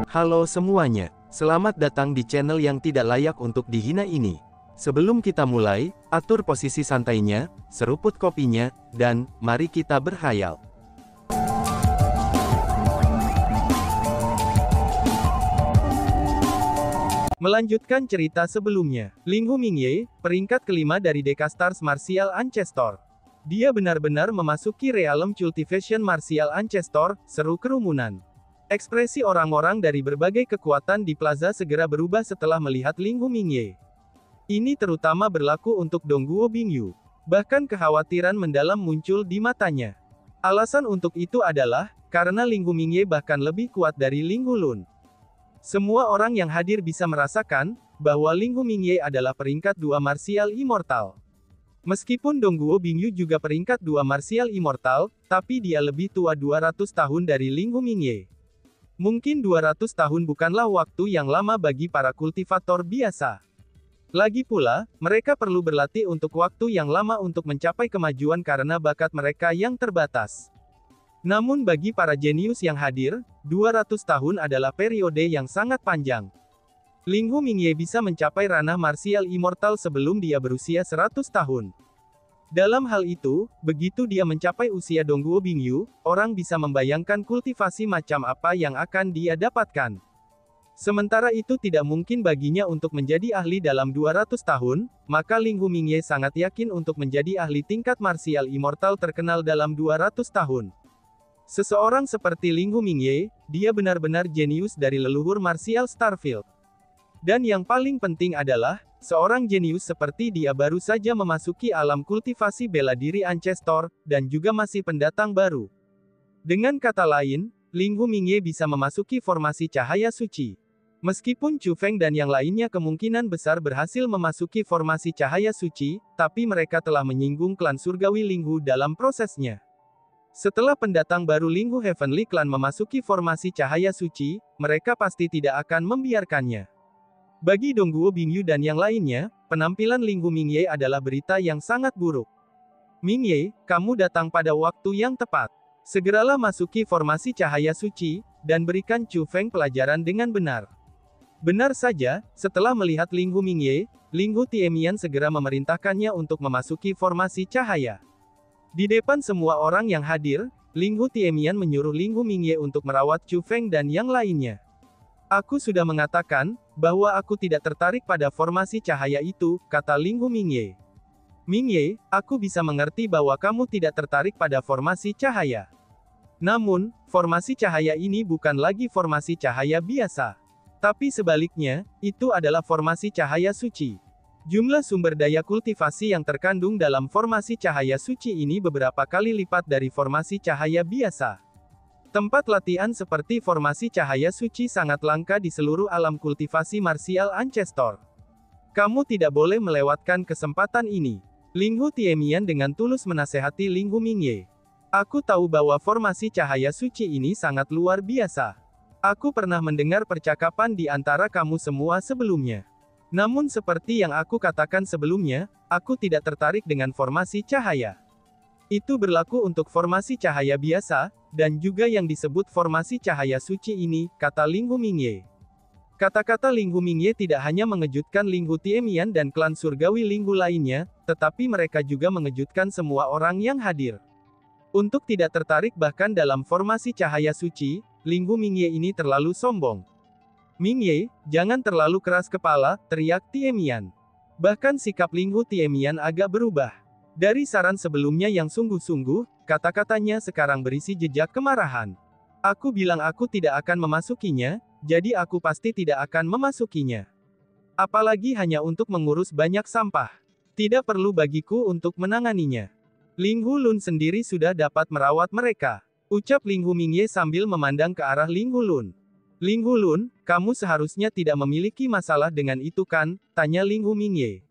Halo semuanya, selamat datang di channel yang tidak layak untuk dihina ini. Sebelum kita mulai, atur posisi santainya, seruput kopinya, dan mari kita berkhayal. Melanjutkan cerita sebelumnya, Linghu Mingye, peringkat kelima dari Decastars Martial Ancestor. Dia benar-benar memasuki realm cultivation Martial Ancestor, seru kerumunan. Ekspresi orang-orang dari berbagai kekuatan di plaza segera berubah setelah melihat Linghu Mingye. Ini terutama berlaku untuk Dongguo Bingyu. Bahkan kekhawatiran mendalam muncul di matanya. Alasan untuk itu adalah, karena Linghu Mingye bahkan lebih kuat dari Linghu Lun. Semua orang yang hadir bisa merasakan, bahwa Linghu Mingye adalah peringkat 2 Martial Immortal. Meskipun Dongguo Bingyu juga peringkat 2 Martial Immortal, tapi dia lebih tua 200 tahun dari Linghu Mingye. Mungkin 200 tahun bukanlah waktu yang lama bagi para kultivator biasa. Lagi pula, mereka perlu berlatih untuk waktu yang lama untuk mencapai kemajuan karena bakat mereka yang terbatas. Namun bagi para jenius yang hadir, 200 tahun adalah periode yang sangat panjang. Linghu Mingye bisa mencapai ranah Martial Immortal sebelum dia berusia 100 tahun. Dalam hal itu, begitu dia mencapai usia Dongguo Bingyu, orang bisa membayangkan kultivasi macam apa yang akan dia dapatkan. Sementara itu tidak mungkin baginya untuk menjadi ahli dalam 200 tahun, maka Linghu Mingye sangat yakin untuk menjadi ahli tingkat Martial Immortal terkenal dalam 200 tahun. Seseorang seperti Linghu Mingye, dia benar-benar jenius dari leluhur Martial Starfield. Dan yang paling penting adalah, seorang jenius seperti dia baru saja memasuki alam kultivasi bela diri Ancestor, dan juga masih pendatang baru. Dengan kata lain, Linghu Mingye bisa memasuki formasi cahaya suci. Meskipun Chu Feng dan yang lainnya kemungkinan besar berhasil memasuki formasi cahaya suci, tapi mereka telah menyinggung klan surgawi Linghu dalam prosesnya. Setelah pendatang baru Linghu Heavenly Clan memasuki formasi cahaya suci, mereka pasti tidak akan membiarkannya. Bagi Dongguo Bingyu dan yang lainnya, penampilan Linghu Mingye adalah berita yang sangat buruk. Mingye, kamu datang pada waktu yang tepat. Segeralah masuki formasi cahaya suci, dan berikan Chu Feng pelajaran dengan benar. Benar saja, setelah melihat Linghu Mingye, Linghu Tiemian segera memerintahkannya untuk memasuki formasi cahaya. Di depan semua orang yang hadir, Linghu Tiemian menyuruh Linghu Mingye untuk merawat Chu Feng dan yang lainnya. Aku sudah mengatakan, bahwa aku tidak tertarik pada formasi cahaya itu, kata Linghu Mingye. Mingye, aku bisa mengerti bahwa kamu tidak tertarik pada formasi cahaya. Namun, formasi cahaya ini bukan lagi formasi cahaya biasa. Tapi sebaliknya, itu adalah formasi cahaya suci. Jumlah sumber daya kultivasi yang terkandung dalam formasi cahaya suci ini beberapa kali lipat dari formasi cahaya biasa. Tempat latihan seperti formasi cahaya suci sangat langka di seluruh alam kultivasi Martial Ancestor. Kamu tidak boleh melewatkan kesempatan ini. Linghu Tiemian dengan tulus menasehati Linghu Mingye. Aku tahu bahwa formasi cahaya suci ini sangat luar biasa. Aku pernah mendengar percakapan di antara kamu semua sebelumnya. Namun seperti yang aku katakan sebelumnya, aku tidak tertarik dengan formasi cahaya. Itu berlaku untuk formasi cahaya biasa, dan juga yang disebut formasi cahaya suci ini, kata Linghu Mingye. Kata-kata Linghu Mingye tidak hanya mengejutkan Linghu Tiemian dan klan surgawi Linghu lainnya, tetapi mereka juga mengejutkan semua orang yang hadir. Untuk tidak tertarik bahkan dalam formasi cahaya suci, Linghu Mingye ini terlalu sombong. Mingye, jangan terlalu keras kepala, teriak Tiemian. Bahkan sikap Linghu Tiemian agak berubah. Dari saran sebelumnya yang sungguh-sungguh, kata-katanya sekarang berisi jejak kemarahan. Aku bilang aku tidak akan memasukinya, jadi aku pasti tidak akan memasukinya. Apalagi hanya untuk mengurus banyak sampah. Tidak perlu bagiku untuk menanganinya. Linghu Lun sendiri sudah dapat merawat mereka. Ucap Linghu Mingye sambil memandang ke arah Linghu Lun. Linghu Lun, kamu seharusnya tidak memiliki masalah dengan itu kan? Tanya Linghu Mingye.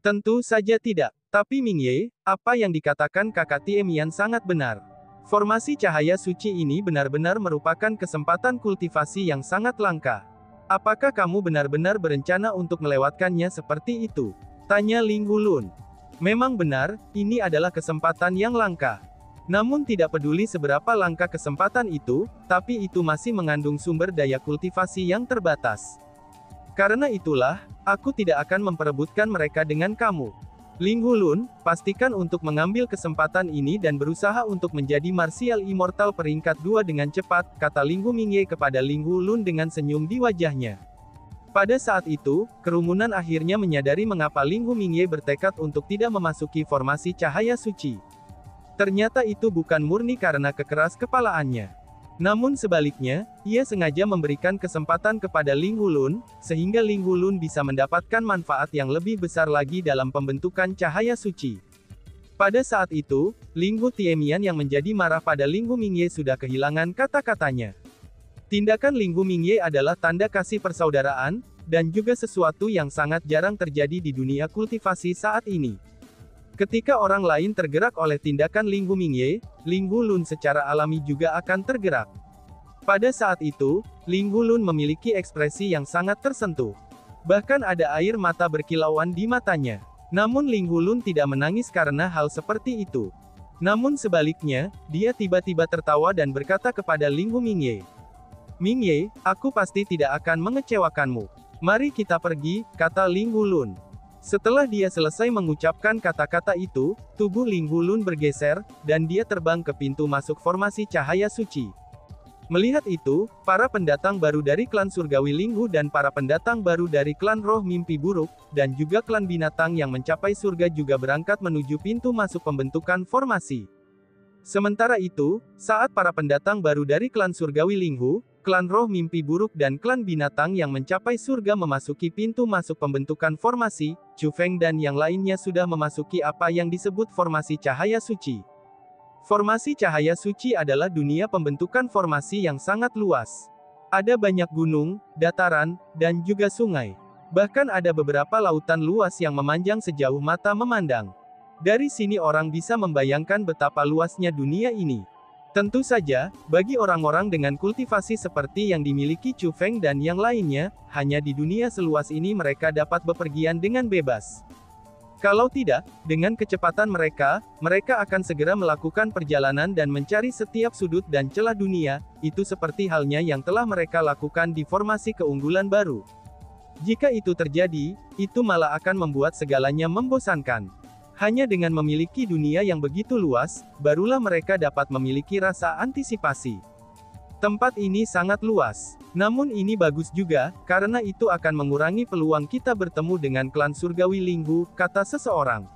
Tentu saja tidak. Tapi Mingye, apa yang dikatakan kakak Tiemian sangat benar. Formasi cahaya suci ini benar-benar merupakan kesempatan kultivasi yang sangat langka. Apakah kamu benar-benar berencana untuk melewatkannya seperti itu? Tanya Linghu Lun. Memang benar, ini adalah kesempatan yang langka. Namun tidak peduli seberapa langka kesempatan itu, tapi itu masih mengandung sumber daya kultivasi yang terbatas. Karena itulah, aku tidak akan memperebutkan mereka dengan kamu. Ling Hulun, pastikan untuk mengambil kesempatan ini dan berusaha untuk menjadi martial immortal peringkat 2 dengan cepat, kata Ling Hu Mingye kepada Ling Hulun dengan senyum di wajahnya. Pada saat itu, kerumunan akhirnya menyadari mengapa Ling Hu Mingye bertekad untuk tidak memasuki formasi cahaya suci. Ternyata itu bukan murni karena kekeras kepalaannya. Namun sebaliknya, ia sengaja memberikan kesempatan kepada Ling Hulun, sehingga Ling Hulun bisa mendapatkan manfaat yang lebih besar lagi dalam pembentukan cahaya suci. Pada saat itu, Ling Hu Tiemian yang menjadi marah pada Ling Hu Mingye sudah kehilangan kata-katanya. Tindakan Ling Hu Mingye adalah tanda kasih persaudaraan, dan juga sesuatu yang sangat jarang terjadi di dunia kultivasi saat ini. Ketika orang lain tergerak oleh tindakan Ling Hu Mingye, Ling Hulun secara alami juga akan tergerak. Pada saat itu, Ling Hulun memiliki ekspresi yang sangat tersentuh. Bahkan ada air mata berkilauan di matanya. Namun Ling Hulun tidak menangis karena hal seperti itu. Namun sebaliknya, dia tiba-tiba tertawa dan berkata kepada Ling Hu Mingye. "Mingye, aku pasti tidak akan mengecewakanmu. Mari kita pergi," kata Ling Hulun. Setelah dia selesai mengucapkan kata-kata itu, tubuh Ling Hulun bergeser, dan dia terbang ke pintu masuk formasi cahaya suci. Melihat itu, para pendatang baru dari klan surgawi Ling Hu dan para pendatang baru dari klan roh mimpi buruk, dan juga klan binatang yang mencapai surga juga berangkat menuju pintu masuk pembentukan formasi. Sementara itu, saat para pendatang baru dari klan surgawi Ling Hu, klan roh mimpi buruk dan klan binatang yang mencapai surga memasuki pintu masuk pembentukan formasi, Chu Feng dan yang lainnya sudah memasuki apa yang disebut formasi cahaya suci. Formasi cahaya suci adalah dunia pembentukan formasi yang sangat luas. Ada banyak gunung, dataran, dan juga sungai. Bahkan ada beberapa lautan luas yang memanjang sejauh mata memandang. Dari sini orang bisa membayangkan betapa luasnya dunia ini. Tentu saja, bagi orang-orang dengan kultivasi seperti yang dimiliki Chu Feng dan yang lainnya, hanya di dunia seluas ini mereka dapat bepergian dengan bebas. Kalau tidak, dengan kecepatan mereka akan segera melakukan perjalanan dan mencari setiap sudut dan celah dunia, itu seperti halnya yang telah mereka lakukan di formasi keunggulan baru. Jika itu terjadi, itu malah akan membuat segalanya membosankan. Hanya dengan memiliki dunia yang begitu luas, barulah mereka dapat memiliki rasa antisipasi. Tempat ini sangat luas. Namun ini bagus juga, karena itu akan mengurangi peluang kita bertemu dengan klan surgawi Ling Hu, kata seseorang.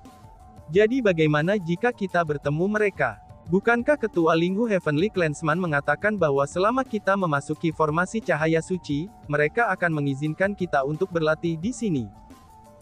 Jadi bagaimana jika kita bertemu mereka? Bukankah Ketua Ling Hu Heavenly Clansman mengatakan bahwa selama kita memasuki formasi cahaya suci, mereka akan mengizinkan kita untuk berlatih di sini?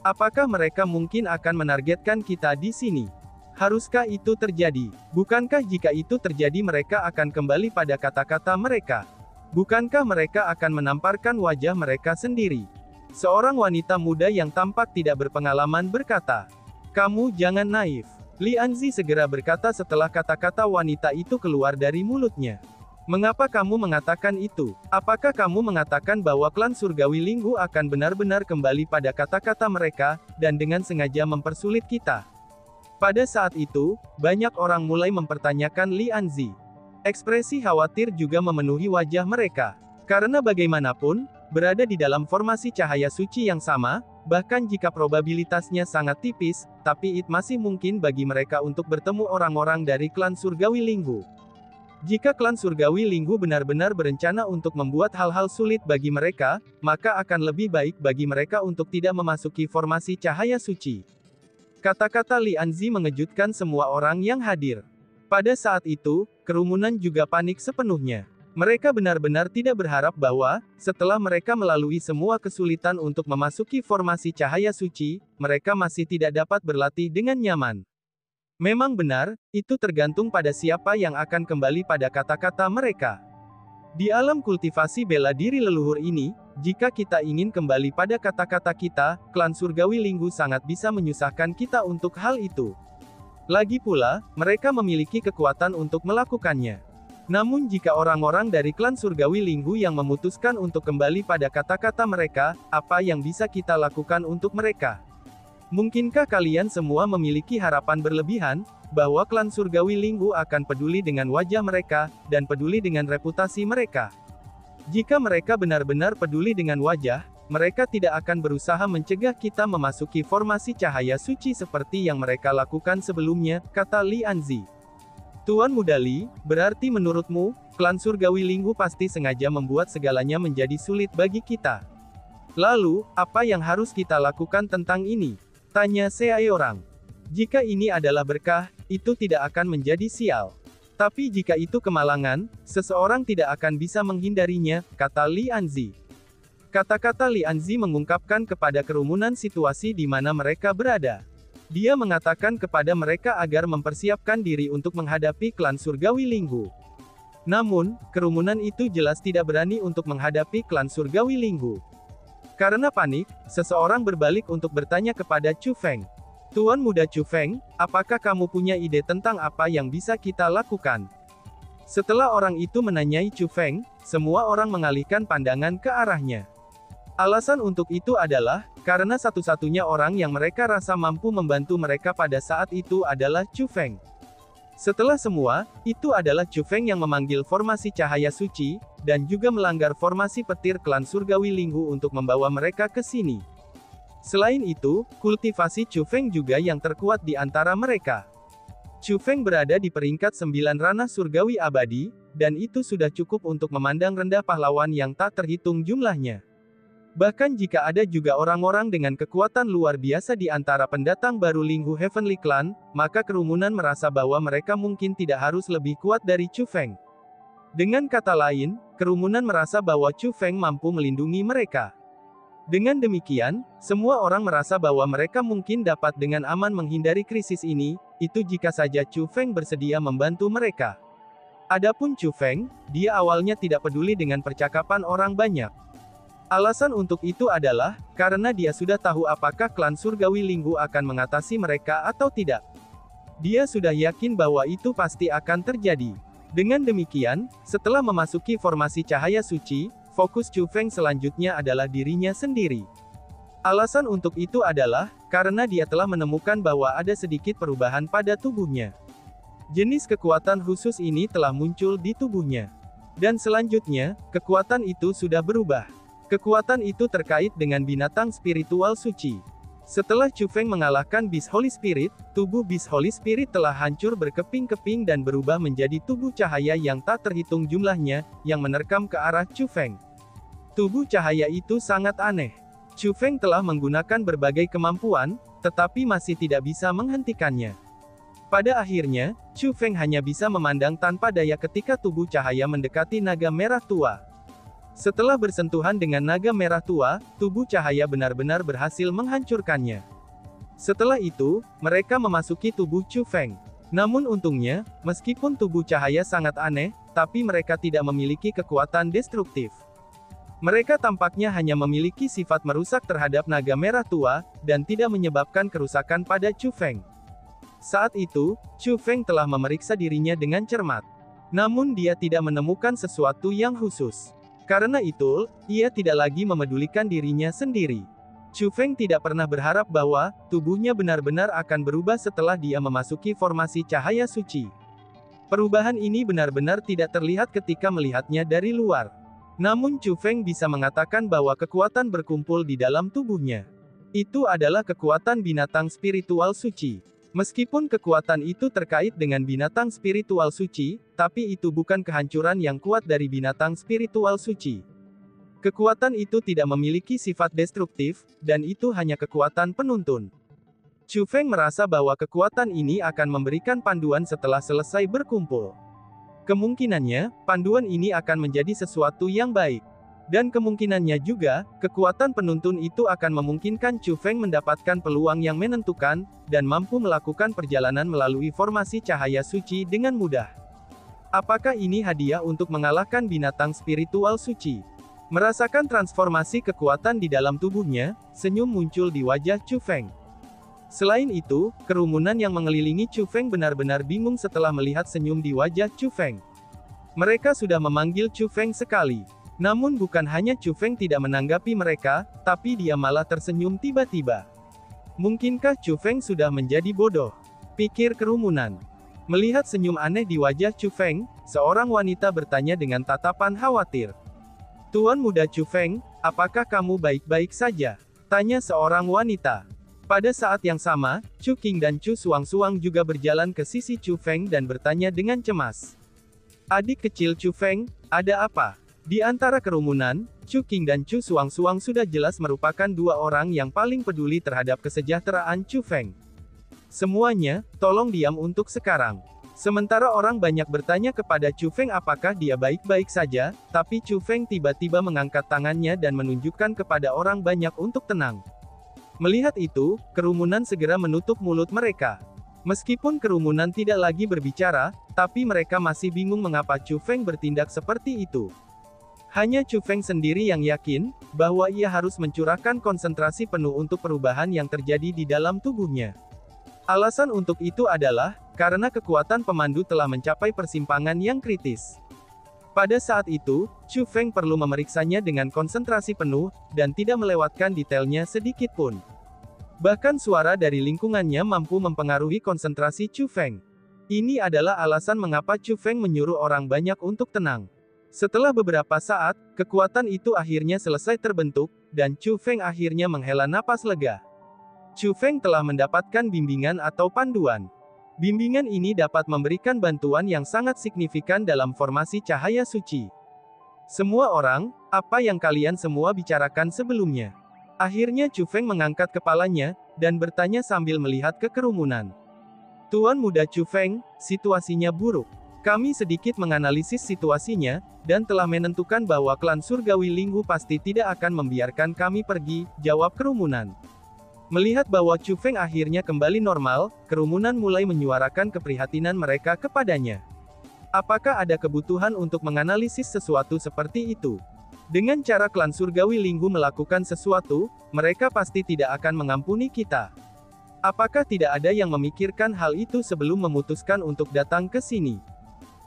Apakah mereka mungkin akan menargetkan kita di sini? Haruskah itu terjadi? Bukankah jika itu terjadi mereka akan kembali pada kata-kata mereka? Bukankah mereka akan menamparkan wajah mereka sendiri? Seorang wanita muda yang tampak tidak berpengalaman berkata, "Kamu jangan naif." Li Anzi segera berkata setelah kata-kata wanita itu keluar dari mulutnya. "Mengapa kamu mengatakan itu? Apakah kamu mengatakan bahwa klan surgawi Ling Hu akan benar-benar kembali pada kata-kata mereka, dan dengan sengaja mempersulit kita?" Pada saat itu, banyak orang mulai mempertanyakan Li Anzi. Ekspresi khawatir juga memenuhi wajah mereka. Karena bagaimanapun, berada di dalam formasi cahaya suci yang sama, bahkan jika probabilitasnya sangat tipis, tapi itu masih mungkin bagi mereka untuk bertemu orang-orang dari klan surgawi Ling Hu. Jika klan surgawi Ling Hu benar-benar berencana untuk membuat hal-hal sulit bagi mereka, maka akan lebih baik bagi mereka untuk tidak memasuki formasi cahaya suci. Kata-kata Li Anzi mengejutkan semua orang yang hadir. Pada saat itu, kerumunan juga panik sepenuhnya. Mereka benar-benar tidak berharap bahwa, setelah mereka melalui semua kesulitan untuk memasuki formasi cahaya suci, mereka masih tidak dapat berlatih dengan nyaman. Memang benar, itu tergantung pada siapa yang akan kembali pada kata-kata mereka. Di alam kultivasi bela diri leluhur ini, jika kita ingin kembali pada kata-kata kita, klan surgawi Ling Hu sangat bisa menyusahkan kita untuk hal itu. Lagi pula, mereka memiliki kekuatan untuk melakukannya. Namun jika orang-orang dari klan surgawi Ling Hu yang memutuskan untuk kembali pada kata-kata mereka, apa yang bisa kita lakukan untuk mereka? Mungkinkah kalian semua memiliki harapan berlebihan? bahwa klan surgawi Linghu akan peduli dengan wajah mereka, dan peduli dengan reputasi mereka. Jika mereka benar-benar peduli dengan wajah, mereka tidak akan berusaha mencegah kita memasuki formasi cahaya suci seperti yang mereka lakukan sebelumnya, kata Li Anzi. Tuan Muda Li, berarti menurutmu, klan surgawi Linghu pasti sengaja membuat segalanya menjadi sulit bagi kita. Lalu, apa yang harus kita lakukan tentang ini? Tanya seorang. Jika ini adalah berkah, itu tidak akan menjadi sial. Tapi jika itu kemalangan, seseorang tidak akan bisa menghindarinya, kata Li Anzi. Kata-kata Li Anzi mengungkapkan kepada kerumunan situasi di mana mereka berada. Dia mengatakan kepada mereka agar mempersiapkan diri untuk menghadapi klan surgawi Linghu. Namun, kerumunan itu jelas tidak berani untuk menghadapi klan surgawi Linghu. Karena panik, seseorang berbalik untuk bertanya kepada Chu Feng. Tuan Muda Chu Feng, apakah kamu punya ide tentang apa yang bisa kita lakukan? Setelah orang itu menanyai Chu Feng, semua orang mengalihkan pandangan ke arahnya. Alasan untuk itu adalah, karena satu-satunya orang yang mereka rasa mampu membantu mereka pada saat itu adalah Chu Feng. Setelah semua, itu adalah Chu Feng yang memanggil formasi cahaya suci, dan juga melanggar formasi petir klan surgawi Linghu untuk membawa mereka ke sini. Selain itu, kultivasi Chu Feng juga yang terkuat di antara mereka. Chu Feng berada di peringkat 9 ranah surgawi abadi, dan itu sudah cukup untuk memandang rendah pahlawan yang tak terhitung jumlahnya. Bahkan jika ada juga orang-orang dengan kekuatan luar biasa di antara pendatang baru Linghu Heavenly Clan, maka kerumunan merasa bahwa mereka mungkin tidak harus lebih kuat dari Chu Feng. Dengan kata lain, kerumunan merasa bahwa Chu Feng mampu melindungi mereka. Dengan demikian, semua orang merasa bahwa mereka mungkin dapat dengan aman menghindari krisis ini, itu jika saja Chu Feng bersedia membantu mereka. Adapun Chu Feng, dia awalnya tidak peduli dengan percakapan orang banyak. Alasan untuk itu adalah, karena dia sudah tahu apakah klan surgawi Linghu akan mengatasi mereka atau tidak. Dia sudah yakin bahwa itu pasti akan terjadi. Dengan demikian, setelah memasuki formasi cahaya suci, fokus Chu Feng selanjutnya adalah dirinya sendiri. Alasan untuk itu adalah, karena dia telah menemukan bahwa ada sedikit perubahan pada tubuhnya. Jenis kekuatan khusus ini telah muncul di tubuhnya. Dan selanjutnya, kekuatan itu sudah berubah. Kekuatan itu terkait dengan binatang spiritual suci. Setelah Chu Feng mengalahkan Beast Holy Spirit, tubuh Beast Holy Spirit telah hancur berkeping-keping dan berubah menjadi tubuh cahaya yang tak terhitung jumlahnya, yang menerkam ke arah Chu Feng. Tubuh cahaya itu sangat aneh. Chu Feng telah menggunakan berbagai kemampuan, tetapi masih tidak bisa menghentikannya. Pada akhirnya, Chu Feng hanya bisa memandang tanpa daya ketika tubuh cahaya mendekati naga merah tua. Setelah bersentuhan dengan naga merah tua, tubuh cahaya benar-benar berhasil menghancurkannya. Setelah itu, mereka memasuki tubuh Chu Feng. Namun untungnya, meskipun tubuh cahaya sangat aneh, tapi mereka tidak memiliki kekuatan destruktif. Mereka tampaknya hanya memiliki sifat merusak terhadap naga merah tua, dan tidak menyebabkan kerusakan pada Chu Feng. Saat itu, Chu Feng telah memeriksa dirinya dengan cermat. Namun dia tidak menemukan sesuatu yang khusus. Karena itu, ia tidak lagi memedulikan dirinya sendiri. Chu Feng tidak pernah berharap bahwa tubuhnya benar-benar akan berubah setelah dia memasuki formasi cahaya suci. Perubahan ini benar-benar tidak terlihat ketika melihatnya dari luar. Namun Chu Feng bisa mengatakan bahwa kekuatan berkumpul di dalam tubuhnya. Itu adalah kekuatan binatang spiritual suci. Meskipun kekuatan itu terkait dengan binatang spiritual suci, tapi itu bukan kehancuran yang kuat dari binatang spiritual suci. Kekuatan itu tidak memiliki sifat destruktif, dan itu hanya kekuatan penuntun. Chu Feng merasa bahwa kekuatan ini akan memberikan panduan setelah selesai berkumpul. Kemungkinannya, panduan ini akan menjadi sesuatu yang baik. Dan kemungkinannya juga, kekuatan penuntun itu akan memungkinkan Chu Feng mendapatkan peluang yang menentukan, dan mampu melakukan perjalanan melalui formasi cahaya suci dengan mudah. Apakah ini hadiah untuk mengalahkan binatang spiritual suci? Merasakan transformasi kekuatan di dalam tubuhnya, senyum muncul di wajah Chu Feng. Selain itu, kerumunan yang mengelilingi Chu Feng benar-benar bingung setelah melihat senyum di wajah Chu Feng. Mereka sudah memanggil Chu Feng sekali. Namun bukan hanya Chu Feng tidak menanggapi mereka, tapi dia malah tersenyum tiba-tiba. Mungkinkah Chu Feng sudah menjadi bodoh? Pikir kerumunan. Melihat senyum aneh di wajah Chu Feng, seorang wanita bertanya dengan tatapan khawatir. Tuan muda Chu Feng, apakah kamu baik-baik saja? Tanya seorang wanita. Pada saat yang sama, Chu Qing dan Chu Suang juga berjalan ke sisi Chu Feng dan bertanya dengan cemas. Adik kecil Chu Feng, ada apa? Di antara kerumunan, Chu Qing dan Chu Suang sudah jelas merupakan dua orang yang paling peduli terhadap kesejahteraan Chu Feng. Semuanya, tolong diam untuk sekarang. Sementara orang banyak bertanya kepada Chu Feng apakah dia baik-baik saja, tapi Chu Feng tiba-tiba mengangkat tangannya dan menunjukkan kepada orang banyak untuk tenang. Melihat itu, kerumunan segera menutup mulut mereka. Meskipun kerumunan tidak lagi berbicara, tapi mereka masih bingung mengapa Chu Feng bertindak seperti itu. Hanya Chu Feng sendiri yang yakin, bahwa ia harus mencurahkan konsentrasi penuh untuk perubahan yang terjadi di dalam tubuhnya. Alasan untuk itu adalah, karena kekuatan pemandu telah mencapai persimpangan yang kritis. Pada saat itu, Chu Feng perlu memeriksanya dengan konsentrasi penuh, dan tidak melewatkan detailnya sedikit pun. Bahkan suara dari lingkungannya mampu mempengaruhi konsentrasi Chu Feng. Ini adalah alasan mengapa Chu Feng menyuruh orang banyak untuk tenang. Setelah beberapa saat, kekuatan itu akhirnya selesai terbentuk, dan Chu Feng akhirnya menghela napas lega. Chu Feng telah mendapatkan bimbingan atau panduan. Bimbingan ini dapat memberikan bantuan yang sangat signifikan dalam formasi cahaya suci. Semua orang, apa yang kalian semua bicarakan sebelumnya? Akhirnya Chu Feng mengangkat kepalanya, dan bertanya sambil melihat ke kerumunan. Tuan muda Chu Feng, situasinya buruk. Kami sedikit menganalisis situasinya, dan telah menentukan bahwa klan surgawi Linghu pasti tidak akan membiarkan kami pergi, jawab kerumunan. Melihat bahwa Chu Feng akhirnya kembali normal, kerumunan mulai menyuarakan keprihatinan mereka kepadanya. Apakah ada kebutuhan untuk menganalisis sesuatu seperti itu? Dengan cara klan surgawi Linghu melakukan sesuatu, mereka pasti tidak akan mengampuni kita. Apakah tidak ada yang memikirkan hal itu sebelum memutuskan untuk datang ke sini?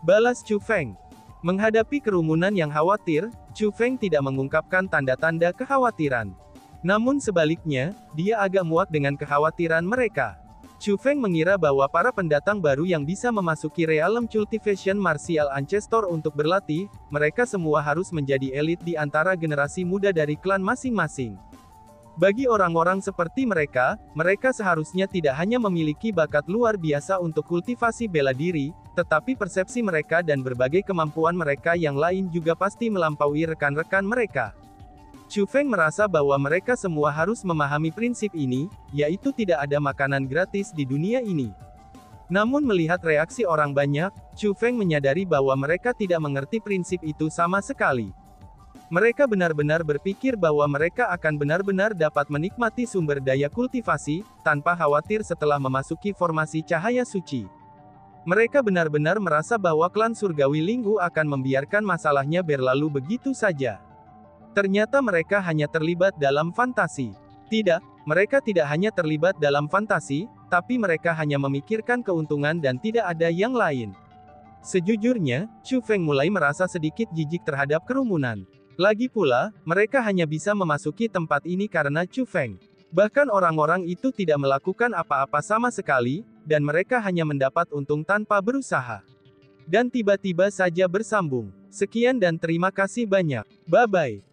Balas Chu Feng. Menghadapi kerumunan yang khawatir, Chu Feng tidak mengungkapkan tanda-tanda kekhawatiran. Namun sebaliknya, dia agak muak dengan kekhawatiran mereka. Chu Feng mengira bahwa para pendatang baru yang bisa memasuki Realm Cultivation Martial Ancestor untuk berlatih, mereka semua harus menjadi elit di antara generasi muda dari klan masing-masing. Bagi orang-orang seperti mereka, mereka seharusnya tidak hanya memiliki bakat luar biasa untuk kultivasi bela diri, tetapi persepsi mereka dan berbagai kemampuan mereka yang lain juga pasti melampaui rekan-rekan mereka. Chu Feng merasa bahwa mereka semua harus memahami prinsip ini, yaitu tidak ada makanan gratis di dunia ini. Namun melihat reaksi orang banyak, Chu Feng menyadari bahwa mereka tidak mengerti prinsip itu sama sekali. Mereka benar-benar berpikir bahwa mereka akan benar-benar dapat menikmati sumber daya kultivasi, tanpa khawatir setelah memasuki formasi cahaya suci. Mereka benar-benar merasa bahwa klan surgawi Linghu akan membiarkan masalahnya berlalu begitu saja. Ternyata mereka hanya terlibat dalam fantasi. Tidak, mereka tidak hanya terlibat dalam fantasi, tapi mereka hanya memikirkan keuntungan dan tidak ada yang lain. Sejujurnya, Chu Feng mulai merasa sedikit jijik terhadap kerumunan. Lagi pula, mereka hanya bisa memasuki tempat ini karena Chu Feng. Bahkan orang-orang itu tidak melakukan apa-apa sama sekali, dan mereka hanya mendapat untung tanpa berusaha. Dan tiba-tiba saja bersambung. Sekian dan terima kasih banyak. Bye-bye.